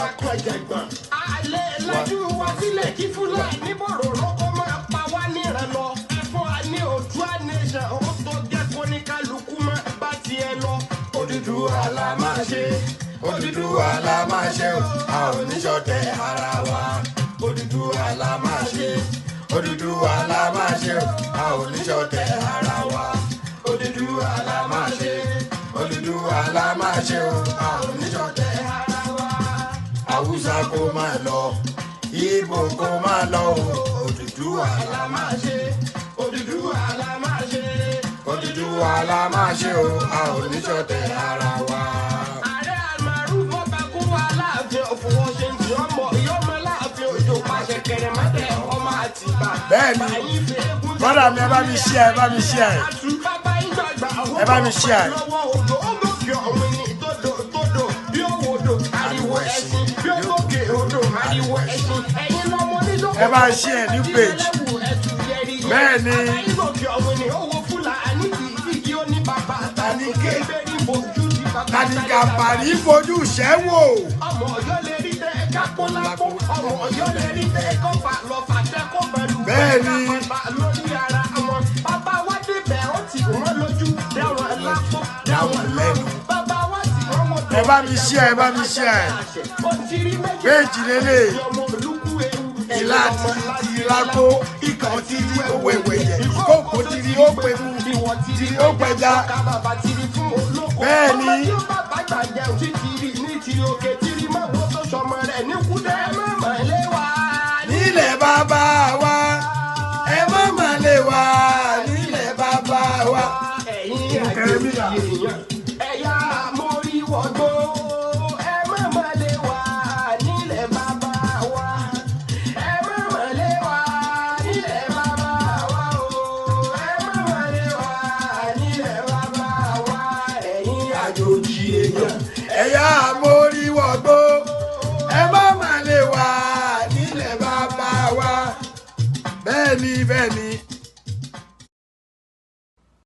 akọ̀jẹ̀gbọ̀n. Alẹ́ lajú wa sílẹ̀ kí Fúlàní bòròró kó máa pa wá níran lọ. Ẹ̀fọ́ àní Oòduà nation ó tó jẹ́ kó ní kálukú máa bá tiẹ̀ lọ. Odùduwà la máa ṣe, Odùduwà la máa ṣe o, a ò ní ṣọ̀tẹ̀ ara wa. Odùduwà la máa ṣe, Odùduwà la máa ṣe o, a ò ní ṣọ̀tẹ̀ ara wa. Odùduwà la máa ṣe, Odùduwà la máa ṣe o, a ò ní ṣọ̀tẹ̀ ara wa. Haúsá kó máa lọ, Ìgbò kó máa lọ o, Odùduwà la máa ṣe, Odùduwà la máa ṣe, Odùduwà la máa ṣe o, a ò ní ṣọ̀tẹ̀ ara wa. Ààrẹ Almaroof ọba kún wa láàfin òfin wọn ṣe ń tí ọmọ ìyọmọ láàfin òjò pàṣẹ kẹrẹmọdé ọmọ Àtìbà. Bẹ́ẹ̀ni bọ́dà mi ẹ bá mi ṣí ẹ bá mi ṣí ẹ ẹ bá mi ṣí ẹ. Ẹ bá ń ṣí ẹ ní page. Bẹ́ẹ̀ni. Tàníkàpàrí fojú ṣẹ́wò. Ọmọ Ọ̀yọ́ lè rí tẹ kápó lápó. Ọmọ Ọ̀yọ́ lè rí tẹ kọ́fà lọ fàtẹ́ kó pẹ̀lú. Bẹ́ẹ̀ni. Lórí ara wọn. Bàbá wa débẹ̀ ó ti wọ́n lójú. Dáwọn lápò. Dáwọn lẹ́nu. Bàbá wa ti wọ́n mọ̀. Ẹ bá mi ṣí ẹ bá mi ṣí ẹ. Péjì lélẹ̀. Ìlà ti lákó. Ikọ̀ ti rí òwèwè yẹ. Ìkókò ti rí ó pè mú. Ti rí ó pẹja. Bẹ́ẹ̀ni. Nílẹ̀ bàbá wa ẹ má mà lè wá nílẹ̀ bàbá wa. Ẹ̀yin àjèjì ẹ̀yà mórí wọ̀gbó ẹ má mà lè wá nílẹ̀ bàbá wa. Ẹ má mà lè wá nílẹ̀ bàbá wa o. Ẹ má mà lè wá nílẹ̀ bàbá wa. Ẹ̀yin àjòjì èèyàn ẹ̀yà mórí wọ̀gbó ẹ má mà lè wá nílẹ̀ bàbá wa. Bẹ́ẹ̀ni bẹ́ẹ̀ni.